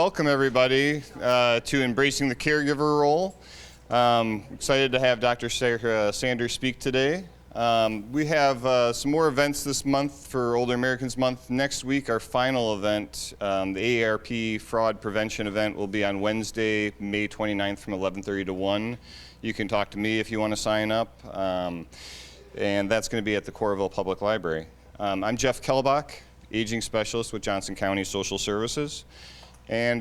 welcome everybody to Embracing the Caregiver Role. Excited to have Dr. Sanders speak today. We have some more events this month for Older Americans Month. Next week, our final event, the AARP Fraud Prevention event, will be on Wednesday, May 29th from 11:30 to 1. You can talk to me if you want to sign up, and that's going to be at the Coralville Public Library. I'm Jeff Kellbach, Aging Specialist with Johnson County Social Services. And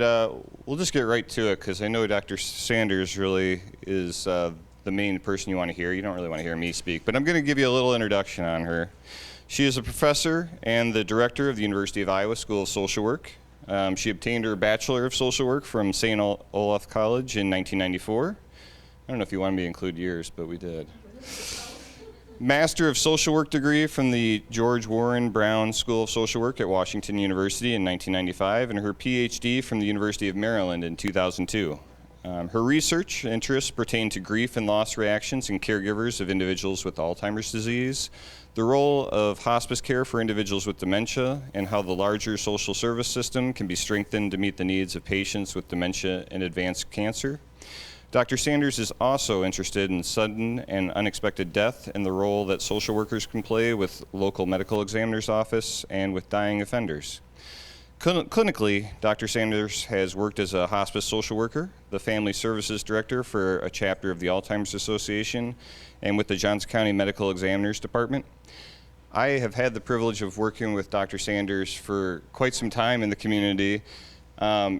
we'll just get right to it because I know Dr. Sanders really is the main person you want to hear. You don't really want to hear me speak, but I'm going to give you a little introduction on her. She is a professor and the director of the University of Iowa School of Social Work. She obtained her Bachelor of Social Work from St. Olaf College in 1994. I don't know if you wanted me to include yours, but we did. Master of Social Work degree from the George Warren Brown School of Social Work at Washington University in 1995, and her PhD from the University of Maryland in 2002. Her research interests pertain to grief and loss reactions in caregivers of individuals with Alzheimer's disease, the role of hospice care for individuals with dementia, and how the larger social service system can be strengthened to meet the needs of patients with dementia and advanced cancer. Dr. Sanders is also interested in sudden and unexpected death and the role that social workers can play with local medical examiner's office and with dying offenders. Clinically, Dr. Sanders has worked as a hospice social worker, the family services director for a chapter of the Alzheimer's Association, and with the Johnson County Medical Examiner's Department. I have had the privilege of working with Dr. Sanders for quite some time in the community.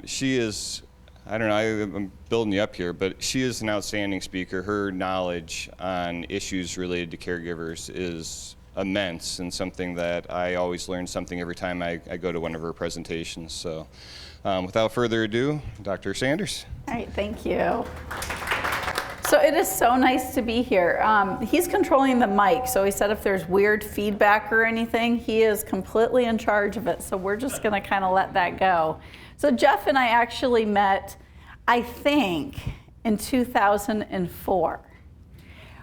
She is, I don't know, I'm building you up here, but she is an outstanding speaker. Her knowledge on issues related to caregivers is immense and something that I always learn something every time I go to one of her presentations. So without further ado, Dr. Sanders. All right, thank you. So it is so nice to be here. He's controlling the mic, so he said if there's weird feedback or anything, he is completely in charge of it. So we're just gonna kind of let that go. So Jeff and I actually met, I think, in 2004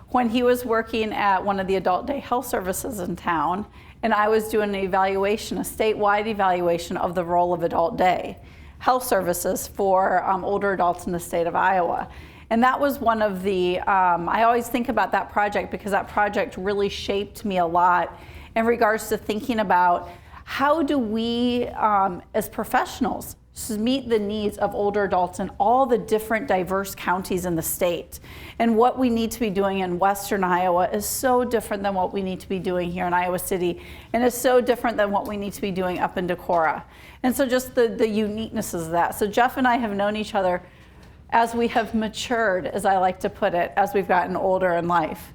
when he was working at one of the adult day health services in town, and I was doing an evaluation, a statewide evaluation of the role of adult day health services for older adults in the state of Iowa. And that was one of the, I always think about that project because that project really shaped me a lot in regards to thinking about how do we, as professionals, meet the needs of older adults in all the different diverse counties in the state. And what we need to be doing in Western Iowa is so different than what we need to be doing here in Iowa City, and is so different than what we need to be doing up in Decorah. And so just the uniqueness of that. So Jeff and I have known each other as we have matured, as I like to put it, as we've gotten older in life.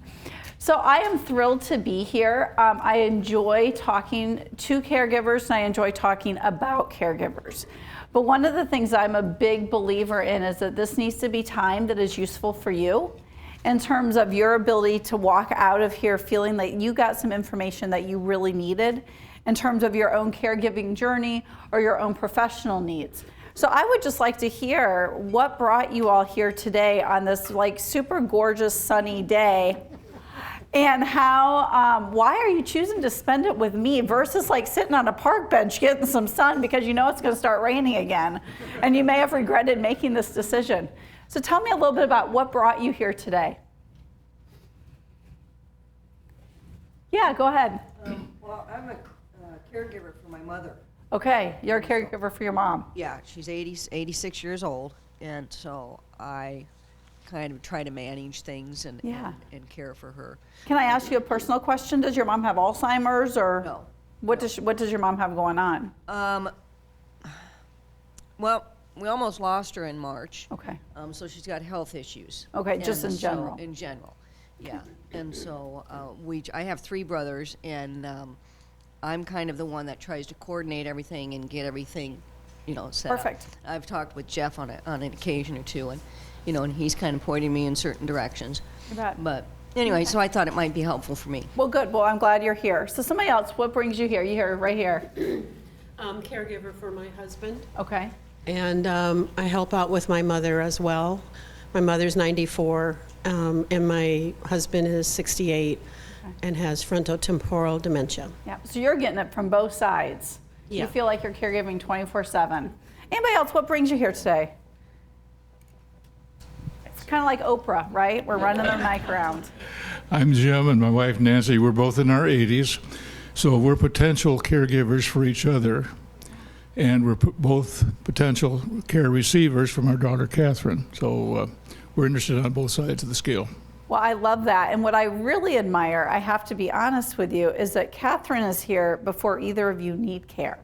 So I am thrilled to be here. I enjoy talking to caregivers, and I enjoy talking about caregivers. But one of the things I'm a big believer in is that this needs to be time that is useful for you in terms of your ability to walk out of here feeling like you got some information that you really needed in terms of your own caregiving journey or your own professional needs. So I would just like to hear what brought you all here today on this like super gorgeous sunny day, and how, why are you choosing to spend it with me versus like sitting on a park bench getting some sun because you know it's going to start raining again, and you may have regretted making this decision. So tell me a little bit about what brought you here today. Yeah, go ahead. Well, I'm a caregiver for my mother. Okay, you're a caregiver for your mom. Yeah, she's 86 years old, and so I kind of try to manage things and care for her. Can I ask you a personal question? Does your mom have Alzheimer's, or no? What does your mom have going on? Well, we almost lost her in March. Okay. So she's got health issues. Okay, just in general. In general, yeah. And so I have 3 brothers, and I'm kind of the one that tries to coordinate everything and get everything, set Perfect. up. I've talked with Jeff on an occasion or two, and and he's kind of pointing me in certain directions. You bet. But anyway, so I thought it might be helpful for me. Well, good. Well, I'm glad you're here. So somebody else, what brings you here? You're here, right here. Caregiver for my husband. Okay. And I help out with my mother as well. My mother's 94, and my husband is 68 and has frontotemporal dementia. Yeah. So you're getting it from both sides. Yeah. You feel like you're caregiving 24/7. Anybody else, what brings you here today? It's kind of like Oprah, right? We're running the mic around. I'm Jim and my wife Nancy. We're both in our 80s, so we're potential caregivers for each other, and we're both potential care receivers from our daughter Katherine. So we're interested on both sides of the scale. Well, I love that. And what I really admire, I have to be honest with you, is that Katherine is here before either of you need care.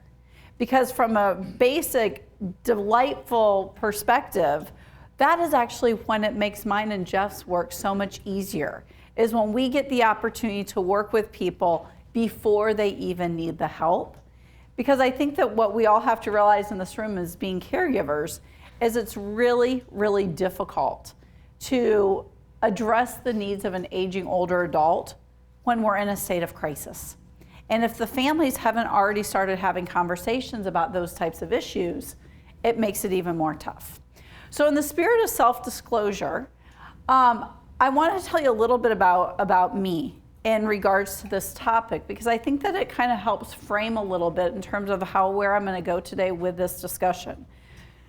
Because from a basic, delightful perspective, that is actually when it makes mine and Jeff's work so much easier, is when we get the opportunity to work with people before they even need the help. Because I think that what we all have to realize in this room as being caregivers is it's really, really difficult to address the needs of an aging older adult when we're in a state of crisis. And if the families haven't already started having conversations about those types of issues, it makes it even more tough. So in the spirit of self-disclosure, I want to tell you a little bit about me in regards to this topic, because I think that it kind of helps frame a little bit in terms of where I'm going to go today with this discussion.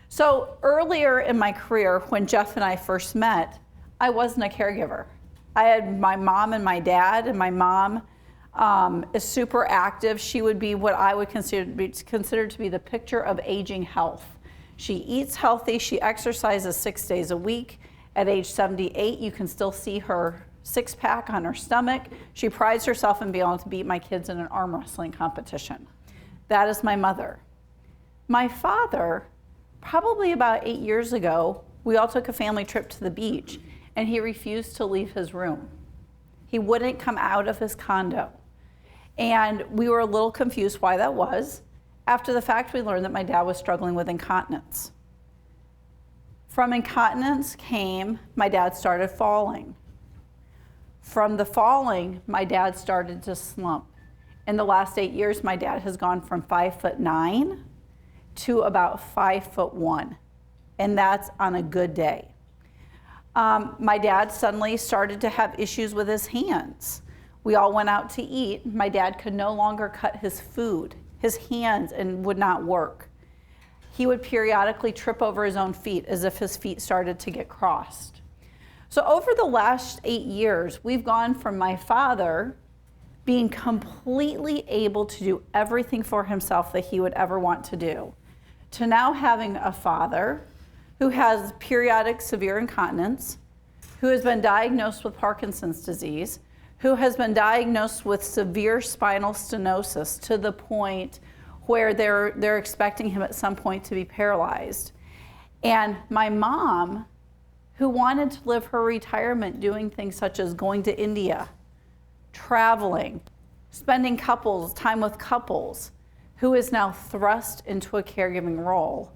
So earlier in my career, when Jeff and I first met, I wasn't a caregiver. I had my mom and my dad, and my mom is super active. She would be what I would consider to be the picture of aging health. She eats healthy, she exercises 6 days a week. At age 78, you can still see her six-pack on her stomach. She prides herself in being able to beat my kids in an arm wrestling competition. That is my mother. My father, probably about 8 years ago, we all took a family trip to the beach, and he refused to leave his room. He wouldn't come out of his condo. And we were a little confused why that was. After the fact, we learned that my dad was struggling with incontinence. From incontinence came, my dad started falling. From the falling, my dad started to slump. In the last 8 years, my dad has gone from 5'9" to about 5'1", and that's on a good day. My dad suddenly started to have issues with his hands. We all went out to eat. My dad could no longer cut his food. His hands and would not work. He would periodically trip over his own feet as if his feet started to get crossed. So over the last 8 years, we've gone from my father being completely able to do everything for himself that he would ever want to do, to now having a father who has periodic severe incontinence, who has been diagnosed with Parkinson's disease, who has been diagnosed with severe spinal stenosis to the point where they're expecting him at some point to be paralyzed. And my mom, who wanted to live her retirement doing things such as going to India, traveling, spending time with couples, who is now thrust into a caregiving role.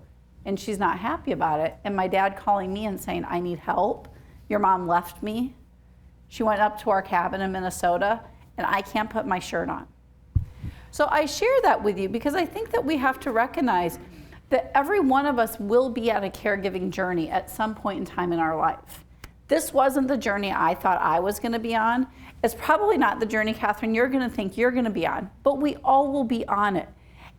And she's not happy about it. And my dad calling me and saying, I need help. Your mom left me. She went up to our cabin in Minnesota, and I can't put my shirt on. So I share that with you because I think that we have to recognize that every one of us will be at a caregiving journey at some point in time in our life. This wasn't the journey I thought I was going to be on. It's probably not the journey, Katherine, you're going to think you're going to be on, but we all will be on it.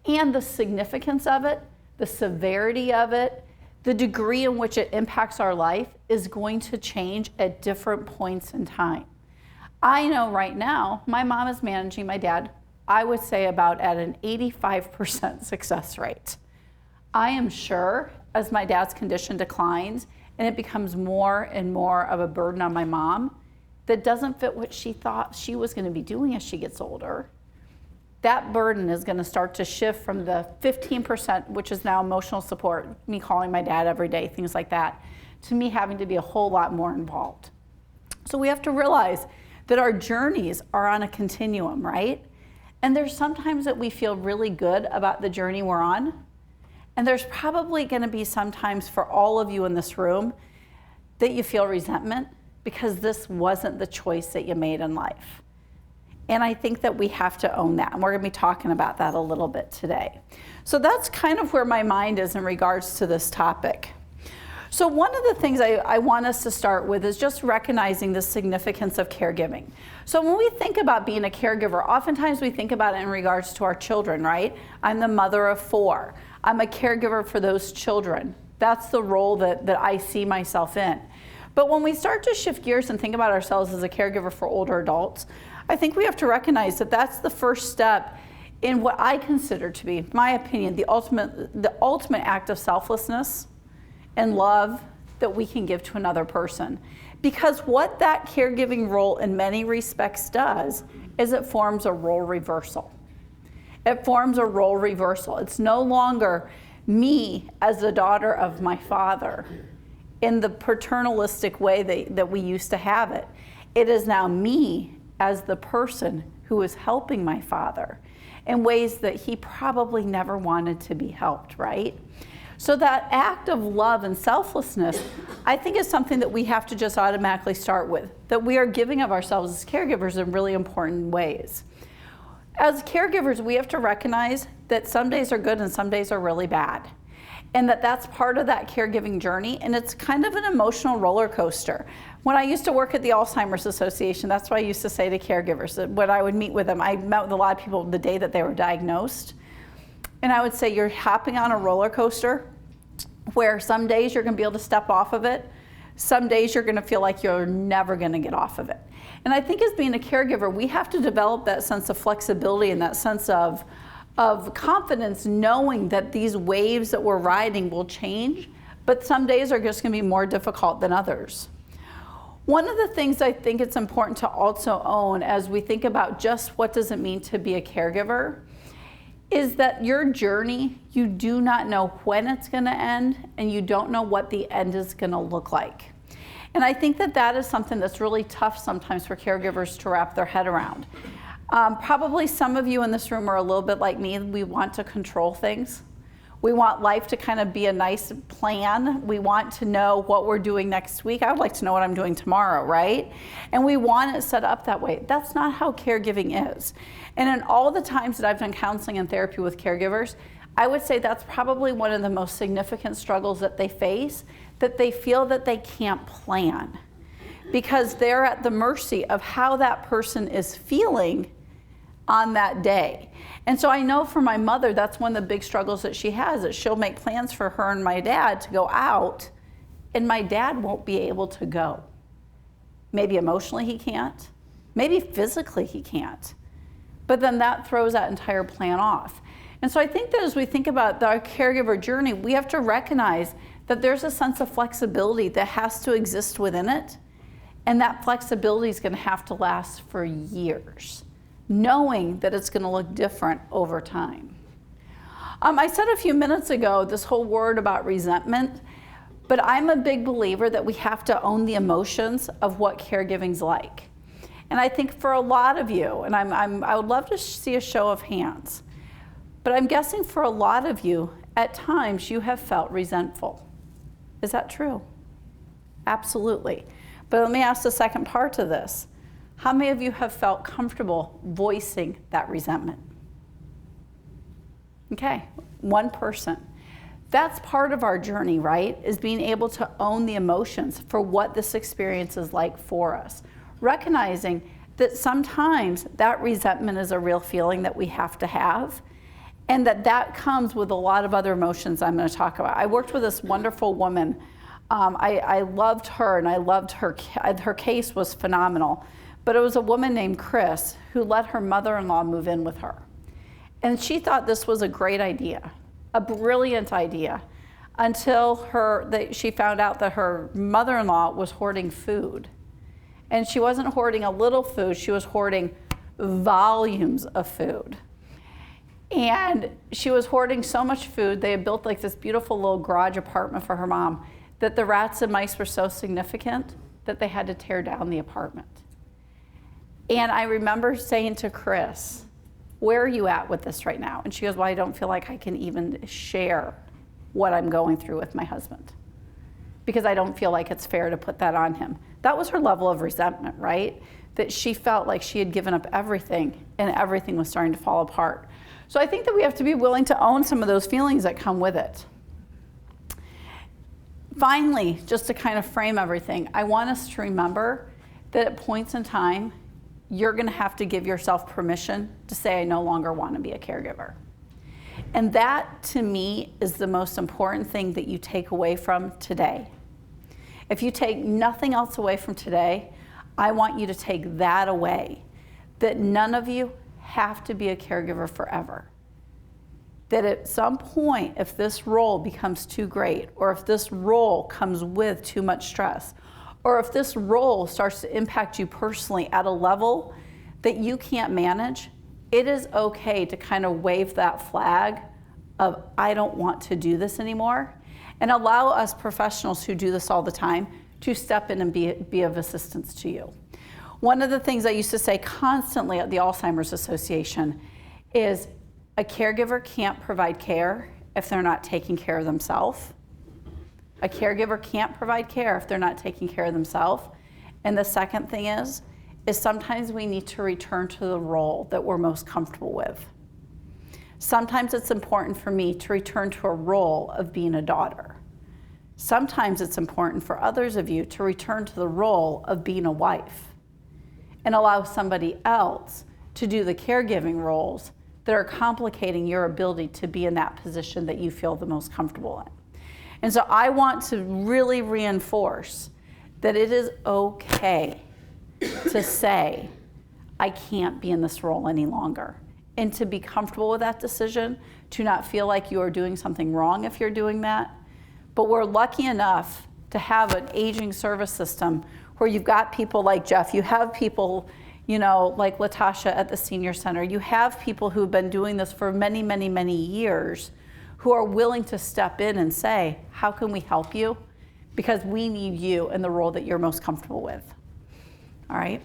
And the significance of it, the severity of it, the degree in which it impacts our life is going to change at different points in time. I know right now, my mom is managing my dad, I would say about at an 85% success rate. I am sure as my dad's condition declines and it becomes more and more of a burden on my mom that doesn't fit what she thought she was going to be doing as she gets older, that burden is going to start to shift from the 15%, which is now emotional support, me calling my dad every day, things like that, to me having to be a whole lot more involved. So we have to realize that our journeys are on a continuum, right? And there's sometimes that we feel really good about the journey we're on. And there's probably going to be sometimes for all of you in this room that you feel resentment because this wasn't the choice that you made in life. And I think that we have to own that. And we're going to be talking about that a little bit today. So that's kind of where my mind is in regards to this topic. So one of the things I want us to start with is just recognizing the significance of caregiving. So when we think about being a caregiver, oftentimes we think about it in regards to our children, right? I'm the mother of 4. I'm a caregiver for those children. That's the role that I see myself in. But when we start to shift gears and think about ourselves as a caregiver for older adults, I think we have to recognize that that's the first step in what I consider to be, my opinion, the ultimate act of selflessness and love that we can give to another person. Because what that caregiving role in many respects does is it forms a role reversal. It forms a role reversal. It's no longer me as the daughter of my father in the paternalistic way that we used to have it. It is now me as the person who is helping my father in ways that he probably never wanted to be helped, right? So that act of love and selflessness, I think, is something that we have to just automatically start with, that we are giving of ourselves as caregivers in really important ways. As caregivers, we have to recognize that some days are good and some days are really bad. And that's part of that caregiving journey, and it's kind of an emotional roller coaster. When I used to work at the Alzheimer's Association, that's what I used to say to caregivers. That when I would meet with them, I met with a lot of people the day that they were diagnosed. And I would say, you're hopping on a roller coaster where some days you're going to be able to step off of it. Some days you're going to feel like you're never going to get off of it. And I think as being a caregiver, we have to develop that sense of flexibility and that sense of confidence, knowing that these waves that we're riding will change, but some days are just going to be more difficult than others. One of the things I think it's important to also own as we think about just what does it mean to be a caregiver is that your journey, you do not know when it's going to end, and you don't know what the end is going to look like. And I think that is something that's really tough sometimes for caregivers to wrap their head around. Probably some of you in this room are a little bit like me. We want to control things. We want life to kind of be a nice plan. We want to know what we're doing next week. I would like to know what I'm doing tomorrow, right? And we want it set up that way. That's not how caregiving is. And in all the times that I've done counseling and therapy with caregivers, I would say that's probably one of the most significant struggles that they face, that they feel that they can't plan because they're at the mercy of how that person is feeling on that day. And so I know for my mother, that's one of the big struggles that she has, that she'll make plans for her and my dad to go out, and my dad won't be able to go. Maybe emotionally he can't, maybe physically he can't, but then that throws that entire plan off. And so I think that as we think about our caregiver journey, we have to recognize that there's a sense of flexibility that has to exist within it, and that flexibility is going to have to last for years, knowing that it's going to look different over time. I said a few minutes ago this whole word about resentment, but I'm a big believer that we have to own the emotions of what caregiving's like. And I think for a lot of you, and I would love to see a show of hands, but I'm guessing for a lot of you, at times you have felt resentful. Is that true? Absolutely. But let me ask the second part to this. How many of you have felt comfortable voicing that resentment? Okay, one person. That's part of our journey, right? Is being able to own the emotions for what this experience is like for us. Recognizing that sometimes that resentment is a real feeling that we have to have, and that comes with a lot of other emotions I'm going to talk about. I worked with this wonderful woman. I loved her, and I loved her. Her case was phenomenal. But it was a woman named Chris who let her mother-in-law move in with her. And she thought this was a great idea, a brilliant idea, until she found out that her mother-in-law was hoarding food. And she wasn't hoarding a little food, she was hoarding volumes of food. And she was hoarding so much food, they had built like this beautiful little garage apartment for her mom, that the rats and mice were so significant that they had to tear down the apartment. And I remember saying to Chris, where are you at with this right now? And she goes, well, I don't feel like I can even share what I'm going through with my husband because I don't feel like it's fair to put that on him. That was her level of resentment, right? That she felt like she had given up everything and everything was starting to fall apart. So I think that we have to be willing to own some of those feelings that come with it. Finally, just to kind of frame everything, I want us to remember that at points in time, you're going to have to give yourself permission to say, I no longer want to be a caregiver. And that, to me, is the most important thing that you take away from today. If you take nothing else away from today, I want you to take that away, that none of you have to be a caregiver forever. That at some point, if this role becomes too great, or if this role comes with too much stress, or if this role starts to impact you personally at a level that you can't manage, it is okay to kind of wave that flag of, I don't want to do this anymore, and allow us professionals who do this all the time to step in and be of assistance to you. One of the things I used to say constantly at the Alzheimer's Association is a caregiver can't provide care if they're not taking care of themselves. A caregiver can't provide care if they're not taking care of themselves. And the second thing is sometimes we need to return to the role that we're most comfortable with. Sometimes it's important for me to return to a role of being a daughter. Sometimes it's important for others of you to return to the role of being a wife and allow somebody else to do the caregiving roles that are complicating your ability to be in that position that you feel the most comfortable in. And so I want to really reinforce that it is okay to say, I can't be in this role any longer, and to be comfortable with that decision, to not feel like you are doing something wrong if you're doing that. But we're lucky enough to have an aging service system where you've got people like Jeff, you have people, you know, like Latasha at the senior center, you have people who've been doing this for many, many, many years who are willing to step in and say, how can we help you? Because we need you in the role that you're most comfortable with. All right.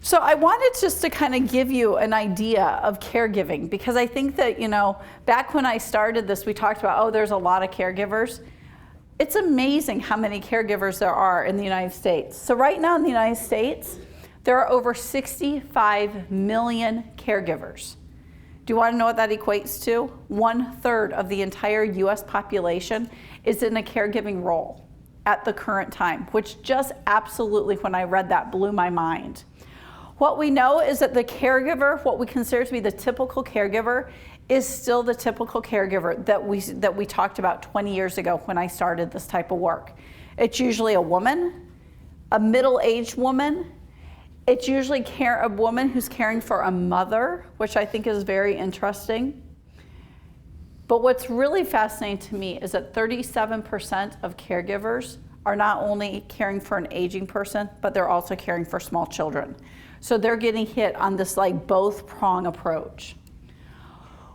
So I wanted just to kind of give you an idea of caregiving, because I think that, you know, back when I started this, we talked about, oh, there's a lot of caregivers. It's amazing how many caregivers there are in the United States. So right now in the United States, there are over 65 million caregivers. Do you want to know what that equates to? 1/3 of the entire US population is in a caregiving role at the current time, which just absolutely, when I read that, blew my mind. What we know is that the caregiver, what we consider to be the typical caregiver, is still the typical caregiver that we talked about 20 years ago when I started this type of work. It's usually a woman, a middle-aged woman. It's usually a woman who's caring for a mother, which I think is very interesting. But what's really fascinating to me is that 37% of caregivers are not only caring for an aging person, but they're also caring for small children. So they're getting hit on this like both prong approach.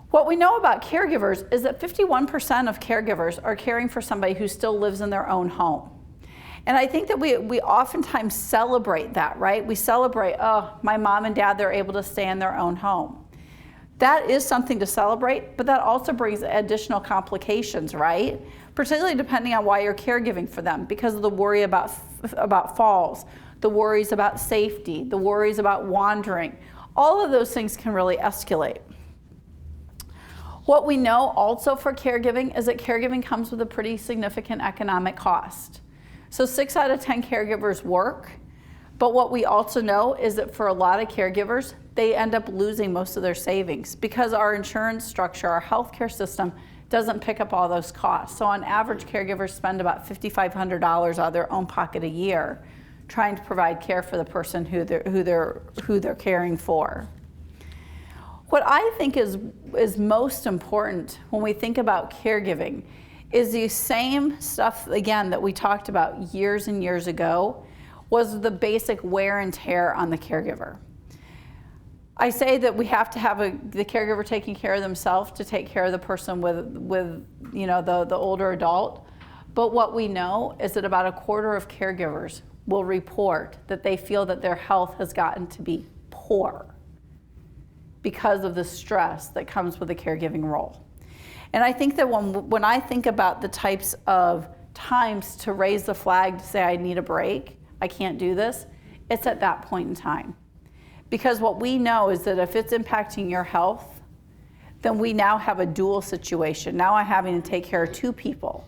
What we know about caregivers is that 51% of caregivers are caring for somebody who still lives in their own home. And I think that we oftentimes celebrate that, right? We celebrate, oh, my mom and dad, they're able to stay in their own home. That is something to celebrate, but that also brings additional complications, right? Particularly depending on why you're caregiving for them, because of the worry about falls, the worries about safety, the worries about wandering. All of those things can really escalate. What we know also for caregiving is that caregiving comes with a pretty significant economic cost. So 6 out of 10 caregivers work, but what we also know is that for a lot of caregivers, they end up losing most of their savings because our insurance structure, our healthcare system, doesn't pick up all those costs. So on average, caregivers spend about $5,500 out of their own pocket a year trying to provide care for the person who they're caring for. What I think is most important when we think about caregiving is the same stuff, again, that we talked about years and years ago, was the basic wear and tear on the caregiver. I say that we have to have the caregiver taking care of themselves to take care of the person with you know, the older adult. But what we know is that about 1/4 of caregivers will report that they feel that their health has gotten to be poor because of the stress that comes with the caregiving role. And I think that when I think about the types of times to raise the flag to say I need a break, I can't do this, it's at that point in time. Because what we know is that if it's impacting your health, then we now have a dual situation. Now I'm having to take care of 2 people.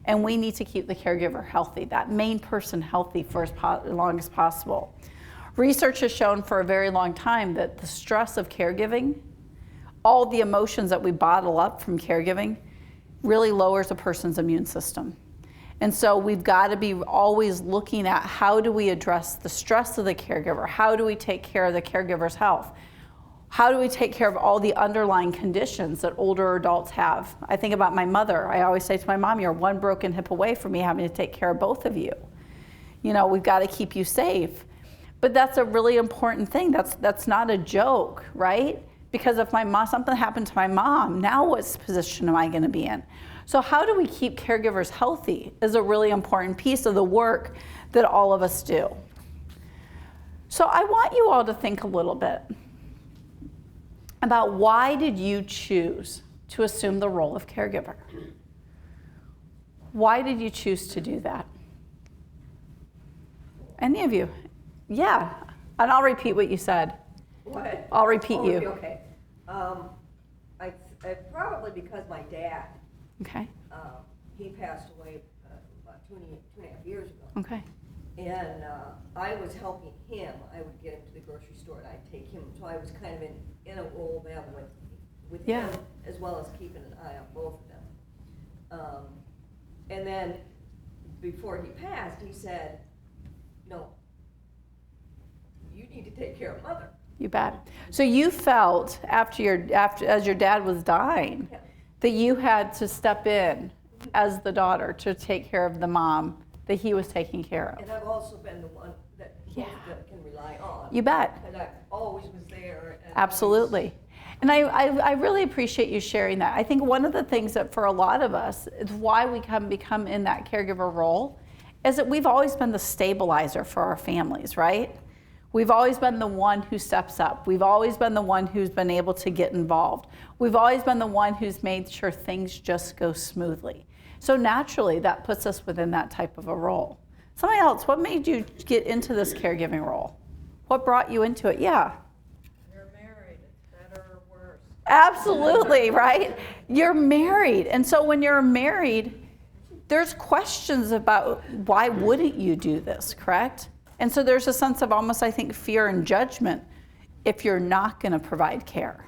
And we need to keep the caregiver healthy, that main person healthy for as long as possible. Research has shown for a very long time that the stress of caregiving all the emotions that we bottle up from caregiving really lowers a person's immune system. And so we've got to be always looking at how do we address the stress of the caregiver? How do we take care of the caregiver's health? How do we take care of all the underlying conditions that older adults have? I think about my mother. I always say to my mom, you're one broken hip away from me having to take care of both of you. You know, we've got to keep you safe. But that's a really important thing. That's not a joke, right? Because if something happened to my mom, now what position am I going to be in? So how do we keep caregivers healthy is a really important piece of the work that all of us do. So I want you all to think a little bit about why did you choose to assume the role of caregiver? Why did you choose to do that? Any of you? Yeah, and I'll repeat what you said. What? I'll repeat you. Okay. I probably because my dad, Okay, he passed away about two and a half years ago. okay, And I was helping him. I would get him to the grocery store and I'd take him. So I was kind of in a role then with Yeah. him as well as keeping an eye on both of them. And then before he passed, he said, no, you need to take care of Mother. you bet. So you felt as your dad was dying, Yeah. that you had to step in as the daughter to take care of the mom that he was taking care of. And I've also been the one that both Yeah. of them can rely on. You bet. Because I always was there. And Absolutely. And I really appreciate you sharing that. I think one of the things that for a lot of us is why we become in that caregiver role is that we've always been the stabilizer for our families, right? We've always been the one who steps up. We've always been the one who's been able to get involved. We've always been the one who's made sure things just go smoothly. So naturally, that puts us within that type of a role. Somebody else, what made you get into this caregiving role? What brought you into it? Yeah. You're married, it's better or worse. Absolutely, right? You're married. And so when you're married, there's questions about why wouldn't you do this, correct? And so there's a sense of almost, I think, fear and judgment if you're not going to provide care.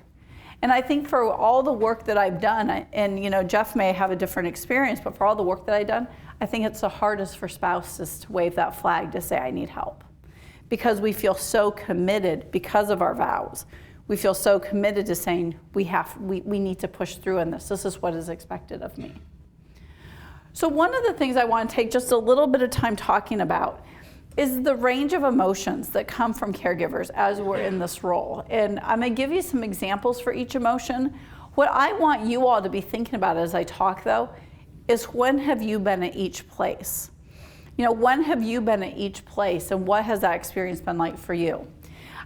And I think for all the work that I've done, and you know, Jeff may have a different experience, but for all the work that I've done, I think it's the hardest for spouses to wave that flag to say, I need help. Because we feel so committed because of our vows. We feel so committed to saying, we need to push through in this. This is what is expected of me. So one of the things I want to take just a little bit of time talking about is the range of emotions that come from caregivers as we're in this role. And I'm going to give you some examples for each emotion. What I want you all to be thinking about as I talk, though, is when have you been at each place? You know, when have you been at each place, and what has that experience been like for you?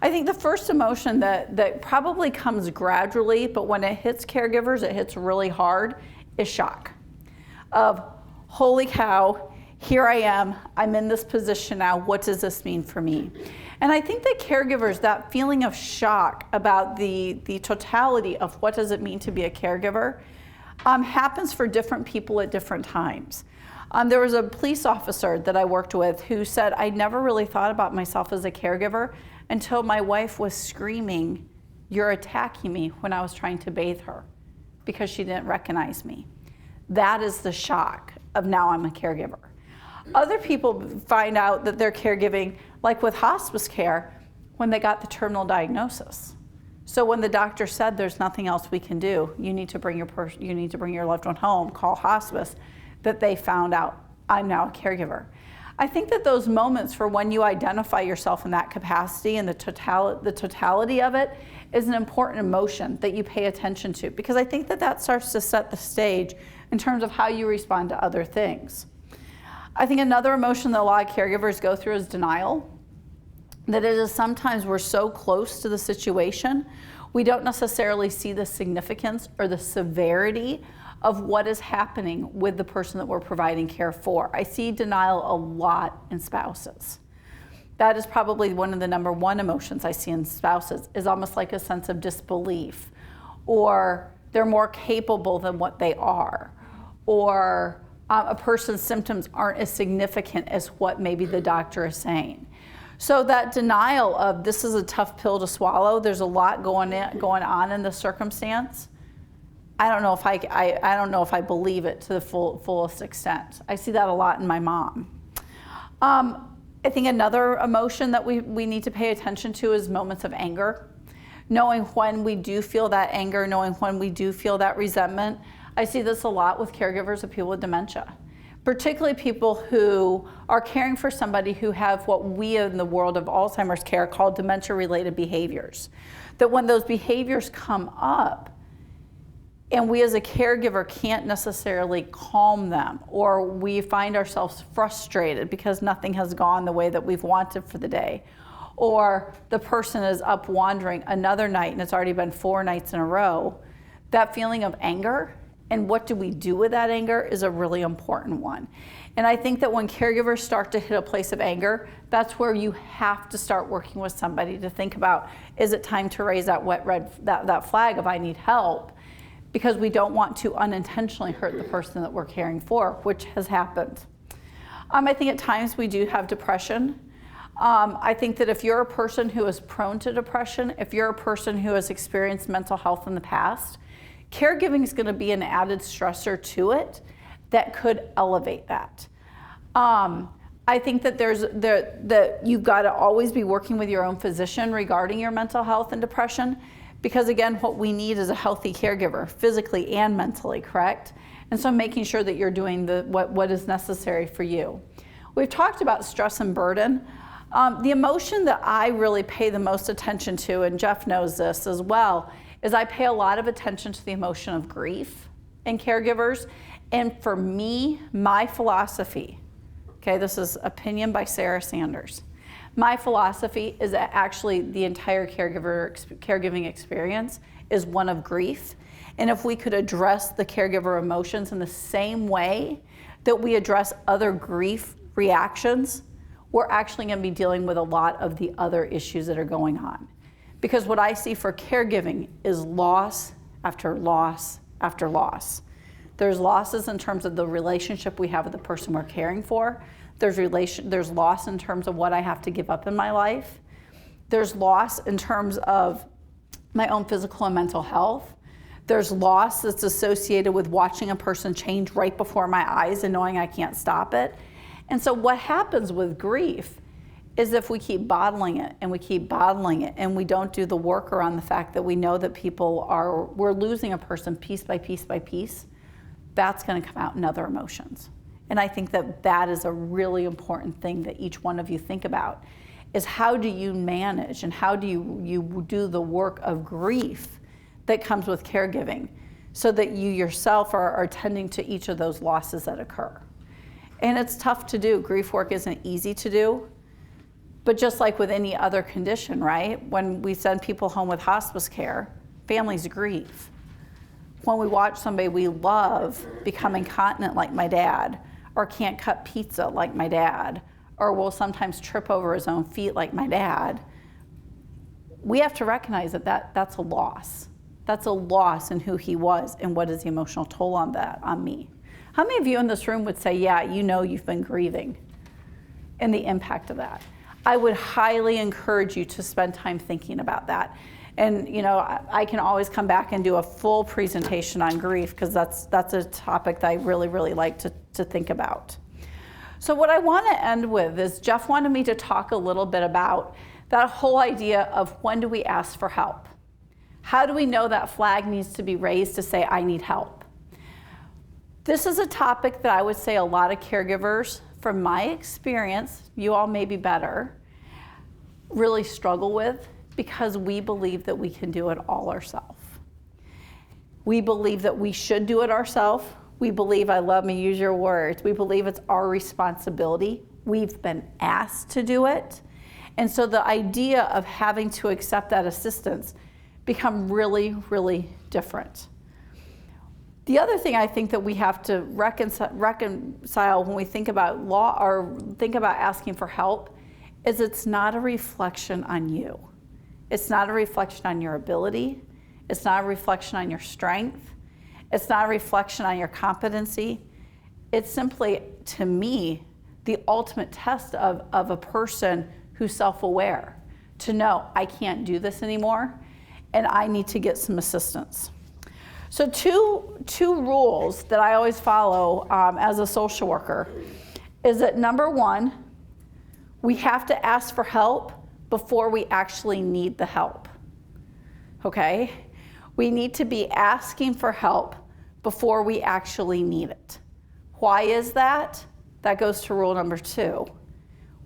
I think the first emotion that probably comes gradually, but when it hits caregivers, it hits really hard, is shock. Of, holy cow, here I am, I'm in this position now, what does this mean for me? And I think that caregivers, that feeling of shock about the totality of what does it mean to be a caregiver, happens for different people at different times. There was a police officer that I worked with who said, I never really thought about myself as a caregiver until my wife was screaming, you're attacking me, when I was trying to bathe her because she didn't recognize me. That is the shock of now I'm a caregiver. Other people find out that they're caregiving, like with hospice care, when they got the terminal diagnosis. So when the doctor said there's nothing else we can do, you need to bring your loved one home, call hospice, that they found out I'm now a caregiver. I think that those moments for when you identify yourself in that capacity and the totality of it is an important emotion that you pay attention to, because I think that starts to set the stage in terms of how you respond to other things. I think another emotion that a lot of caregivers go through is denial. That it is sometimes we're so close to the situation, we don't necessarily see the significance or the severity of what is happening with the person that we're providing care for. I see denial a lot in spouses. That is probably one of the number one emotions I see in spouses, is almost like a sense of disbelief, or they're more capable than what they are, or a person's symptoms aren't as significant as what maybe the doctor is saying. So that denial of this is a tough pill to swallow, there's a lot going on in the circumstance. I don't know if I don't know if I believe it to the fullest extent. I see that a lot in my mom. I think another emotion that we need to pay attention to is moments of anger. Knowing when we do feel that anger, knowing when we do feel that resentment. I see this a lot with caregivers of people with dementia, particularly people who are caring for somebody who have what we in the world of Alzheimer's care call dementia-related behaviors. That when those behaviors come up, and we as a caregiver can't necessarily calm them, or we find ourselves frustrated because nothing has gone the way that we've wanted for the day, or the person is up wandering another night and it's already been 4 nights in a row, that feeling of anger and what do we do with that anger is a really important one. And I think that when caregivers start to hit a place of anger, that's where you have to start working with somebody to think about, is it time to raise that that flag of I need help? Because we don't want to unintentionally hurt the person that we're caring for, which has happened. I think at times we do have depression. I think that if you're a person who is prone to depression, if you're a person who has experienced mental health in the past, caregiving is going to be an added stressor to it that could elevate that. I think that that you've got to always be working with your own physician regarding your mental health and depression. Because again, what we need is a healthy caregiver, physically and mentally, correct? And so making sure that you're doing what is necessary for you. We've talked about stress and burden. The emotion that I really pay the most attention to, and Jeff knows this as well, is I pay a lot of attention to the emotion of grief in caregivers. And for me, my philosophy, okay, this is opinion by Sarah Sanders. My philosophy is that actually the entire caregiving experience is one of grief. And if we could address the caregiver emotions in the same way that we address other grief reactions, we're actually going to be dealing with a lot of the other issues that are going on. Because what I see for caregiving is loss after loss after loss. There's losses in terms of the relationship we have with the person we're caring for. There's loss in terms of what I have to give up in my life. There's loss in terms of my own physical and mental health. There's loss that's associated with watching a person change right before my eyes and knowing I can't stop it. And so what happens with grief is if we keep bottling it and we keep bottling it and we don't do the work around the fact that we know that we're losing a person piece by piece by piece, that's going to come out in other emotions. And I think that that is a really important thing that each one of you think about, is how do you manage and how do you do the work of grief that comes with caregiving so that you yourself are tending to each of those losses that occur. And it's tough to do. Grief work isn't easy to do. But just like with any other condition, right? When we send people home with hospice care, families grieve. When we watch somebody we love become incontinent like my dad, or can't cut pizza like my dad, or will sometimes trip over his own feet like my dad, we have to recognize that's a loss. That's a loss in who he was and what is the emotional toll on that on me. How many of you in this room would say, yeah, you know you've been grieving and the impact of that? I would highly encourage you to spend time thinking about that. And you know, I can always come back and do a full presentation on grief because that's a topic that I really, really like to think about. So what I want to end with is Jeff wanted me to talk a little bit about that whole idea of when do we ask for help? How do we know that flag needs to be raised to say, I need help? This is a topic that I would say a lot of caregivers, from my experience, you all may be better, really struggle with because we believe that we can do it all ourselves. We believe that we should do it ourselves. We believe, I love me, use your words, we believe it's our responsibility. We've been asked to do it. And so the idea of having to accept that assistance become really, really different. The other thing I think that we have to reconcile when we think about law or think about asking for help is it's not a reflection on you. It's not a reflection on your ability. It's not a reflection on your strength. It's not a reflection on your competency. It's simply, to me, the ultimate test of a person who's self-aware to know I can't do this anymore and I need to get some assistance. So two rules that I always follow as a social worker is that number one, we have to ask for help before we actually need the help, okay? We need to be asking for help before we actually need it. Why is that? That goes to rule number two.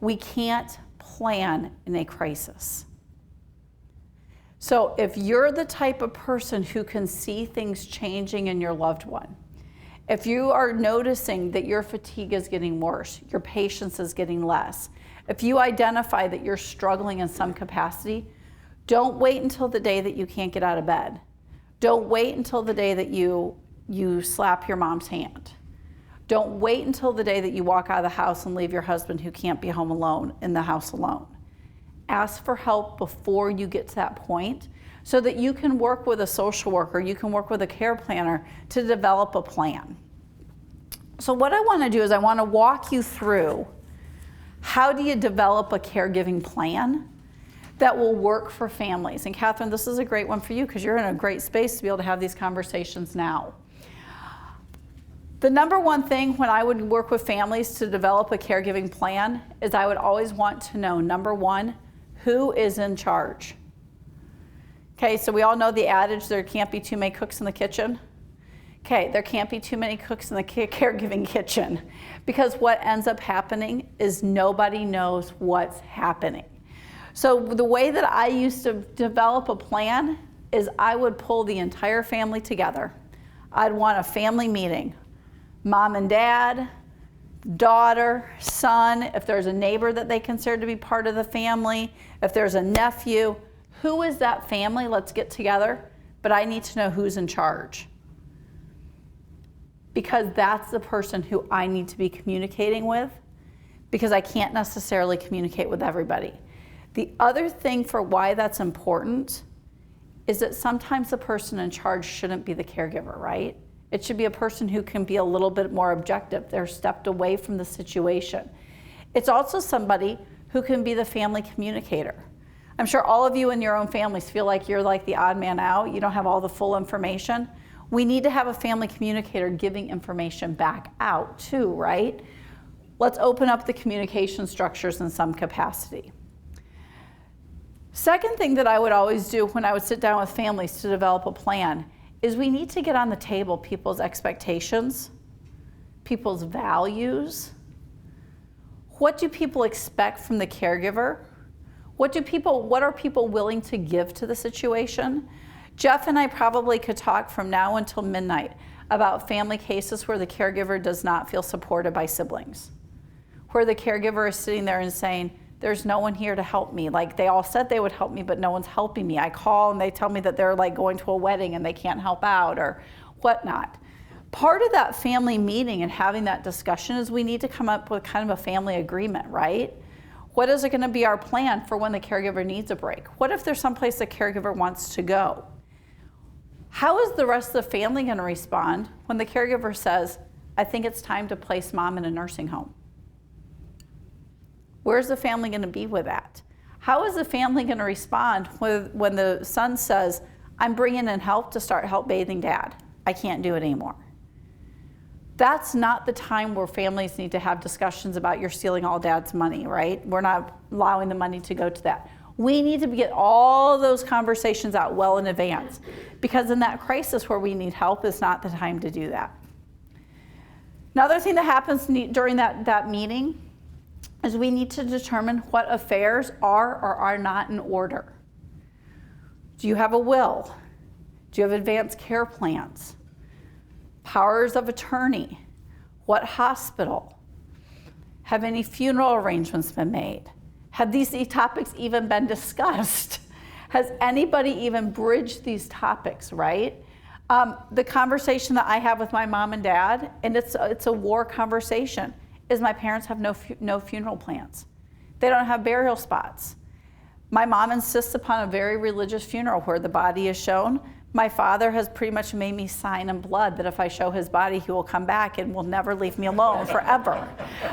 We can't plan in a crisis. So if you're the type of person who can see things changing in your loved one, if you are noticing that your fatigue is getting worse, your patience is getting less, if you identify that you're struggling in some capacity, don't wait until the day that you can't get out of bed. Don't wait until the day that you slap your mom's hand. Don't wait until the day that you walk out of the house and leave your husband who can't be home alone in the house alone. Ask for help before you get to that point so that you can work with a social worker, you can work with a care planner to develop a plan. So what I want to do is I want to walk you through how do you develop a caregiving plan that will work for families. And Katherine, this is a great one for you because you're in a great space to be able to have these conversations now. The number one thing when I would work with families to develop a caregiving plan is I would always want to know, number one, who is in charge? Okay, so we all know the adage, there can't be too many cooks in the kitchen. Okay, there can't be too many cooks in the caregiving kitchen because what ends up happening is nobody knows what's happening. So the way that I used to develop a plan is I would pull the entire family together. I'd want a family meeting. Mom and dad, daughter, son, if there's a neighbor that they consider to be part of the family, if there's a nephew, who is that family? Let's get together, but I need to know who's in charge. Because that's the person who I need to be communicating with, because I can't necessarily communicate with everybody. The other thing for why that's important is that sometimes the person in charge shouldn't be the caregiver, right? It should be a person who can be a little bit more objective. They're stepped away from the situation. It's also somebody who can be the family communicator. I'm sure all of you in your own families feel like you're like the odd man out. You don't have all the full information. We need to have a family communicator giving information back out too, right? Let's open up the communication structures in some capacity. Second thing that I would always do when I would sit down with families to develop a plan is we need to get on the table people's expectations, people's values. What do people expect from the caregiver? What are people willing to give to the situation? Jeff and I probably could talk from now until midnight about family cases where the caregiver does not feel supported by siblings, where the caregiver is sitting there and saying, there's no one here to help me. Like they all said they would help me, but no one's helping me. I call and they tell me that they're like going to a wedding and they can't help out or whatnot. Part of that family meeting and having that discussion is we need to come up with kind of a family agreement, right? What is it going to be our plan for when the caregiver needs a break? What if there's someplace the caregiver wants to go? How is the rest of the family going to respond when the caregiver says, I think it's time to place mom in a nursing home? Where's the family going to be with that? How is the family going to respond when the son says, I'm bringing in help to start help bathing dad. I can't do it anymore. That's not the time where families need to have discussions about you're stealing all dad's money, right? We're not allowing the money to go to that. We need to get all those conversations out well in advance because in that crisis where we need help is not the time to do that. Another thing that happens during that meeting is we need to determine what affairs are or are not in order. Do you have a will? Do you have advanced care plans? Powers of attorney? What hospital? Have any funeral arrangements been made? Have these topics even been discussed? Has anybody even bridged these topics, right? The conversation that I have with my mom and dad, and it's a war conversation, is my parents have no funeral plans. They don't have burial spots. My mom insists upon a very religious funeral where the body is shown, My father has pretty much made me sign in blood that if I show his body, he will come back and will never leave me alone forever.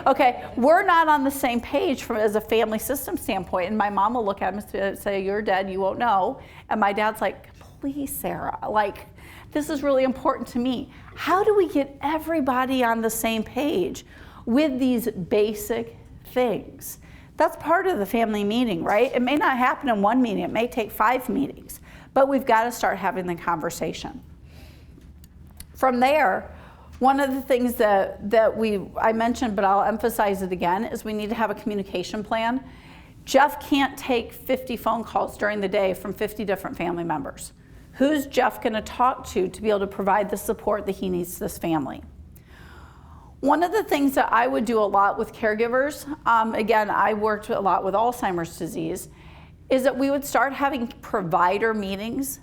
Okay, we're not on the same page as a family system standpoint. And my mom will look at him and say, you're dead, you won't know. And my dad's like, please, Sarah, like, this is really important to me. How do we get everybody on the same page with these basic things? That's part of the family meeting, right? It may not happen in one meeting, it may take 5 meetings. But we've got to start having the conversation. From there, one of the things that I mentioned, but I'll emphasize it again, is we need to have a communication plan. Jeff can't take 50 phone calls during the day from 50 different family members. Who's Jeff going to talk to be able to provide the support that he needs to this family? One of the things that I would do a lot with caregivers, again, I worked a lot with Alzheimer's disease, is that we would start having provider meetings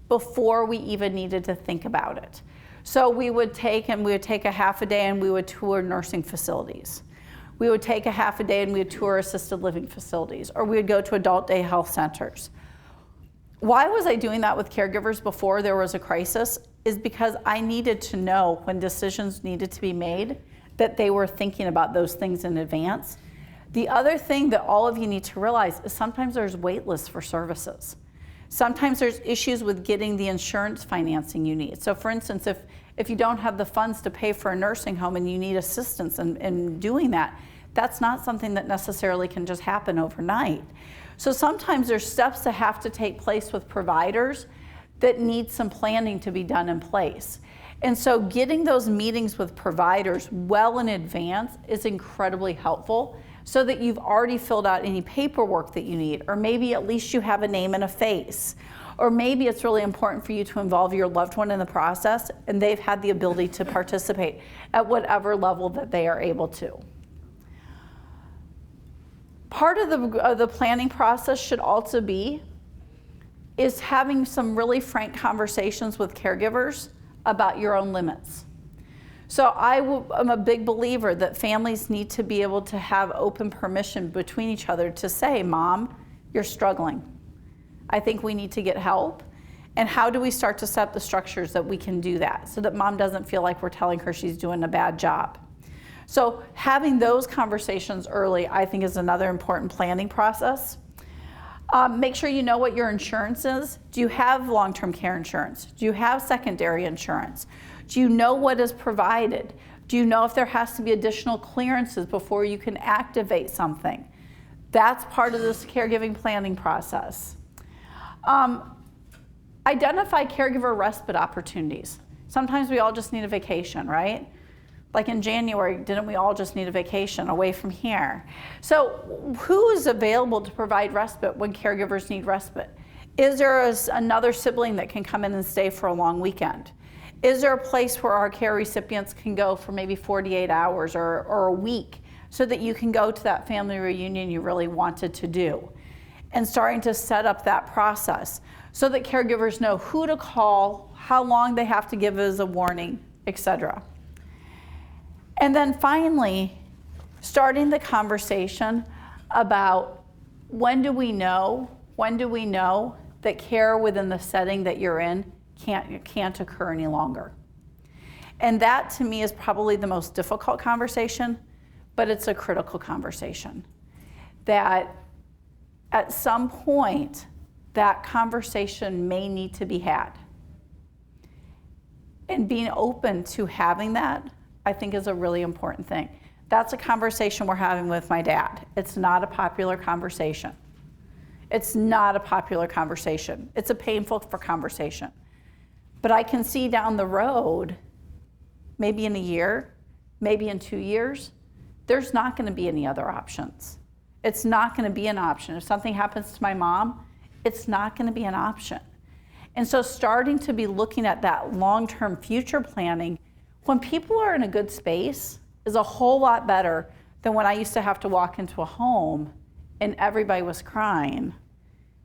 before we even needed to think about it. So we would take a half a day and we would tour nursing facilities. We would take a half a day and we would tour assisted living facilities, or we would go to adult day health centers. Why was I doing that with caregivers before there was a crisis? Is because I needed to know when decisions needed to be made that they were thinking about those things in advance. The other thing that all of you need to realize is sometimes there's wait lists for services. Sometimes there's issues with getting the insurance financing you need. So for instance, if you don't have the funds to pay for a nursing home and you need assistance in doing that, that's not something that necessarily can just happen overnight. So sometimes there's steps that have to take place with providers that need some planning to be done in place. And so getting those meetings with providers well in advance is incredibly helpful, so that you've already filled out any paperwork that you need, or maybe at least you have a name and a face. Or maybe it's really important for you to involve your loved one in the process and they've had the ability to participate at whatever level that they are able to. Part of the planning process should also be is having some really frank conversations with caregivers about your own limits. So I'm a big believer that families need to be able to have open permission between each other to say, Mom, you're struggling. I think we need to get help. And how do we start to set up the structures that we can do that so that Mom doesn't feel like we're telling her she's doing a bad job? So having those conversations early, I think, is another important planning process. Make sure you know what your insurance is. Do you have long-term care insurance? Do you have secondary insurance? Do you know what is provided? Do you know if there has to be additional clearances before you can activate something? That's part of this caregiving planning process. Identify caregiver respite opportunities. Sometimes we all just need a vacation, right? Like in January, didn't we all just need a vacation away from here? So who is available to provide respite when caregivers need respite? Is there another sibling that can come in and stay for a long weekend? Is there a place where our care recipients can go for maybe 48 hours or a week so that you can go to that family reunion you really wanted to do? And starting to set up that process so that caregivers know who to call, how long they have to give as a warning, etc. And then finally, starting the conversation about when do we know that care within the setting that you're in can't occur any longer. And that to me is probably the most difficult conversation, but it's a critical conversation. That at some point, that conversation may need to be had. And being open to having that, I think, is a really important thing. That's a conversation we're having with my dad. It's not a popular conversation. It's not a popular conversation. It's a painful conversation. But I can see down the road, maybe in a year, maybe in 2 years, there's not going to be any other options. It's not going to be an option. If something happens to my mom, it's not going to be an option. And so starting to be looking at that long-term future planning when people are in a good space is a whole lot better than when I used to have to walk into a home and everybody was crying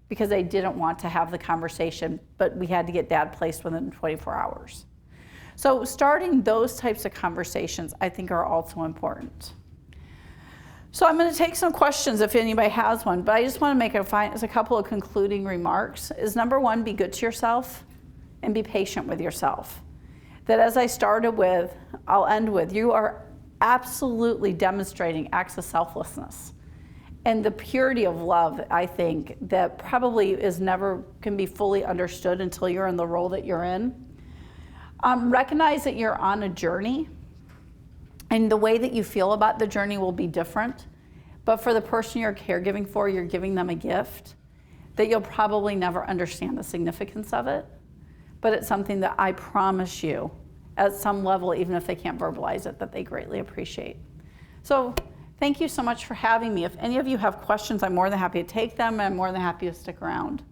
because they didn't want to have the conversation, but we had to get dad placed within 24 hours. So starting those types of conversations, I think, are also important. So I'm going to take some questions if anybody has one, but I just want to make a couple of concluding remarks. Is number one, be good to yourself. and be patient with yourself. That as I started with, I'll end with, you are absolutely demonstrating acts of selflessness. And the purity of love, I think, that probably is never can be fully understood until you're in the role that you're in. Recognize that you're on a journey, and the way that you feel about the journey will be different. But for the person you're caregiving for, you're giving them a gift that you'll probably never understand the significance of it. But it's something that I promise you, at some level, even if they can't verbalize it, that they greatly appreciate. So thank you so much for having me. If any of you have questions, I'm more than happy to take them, and I'm more than happy to stick around.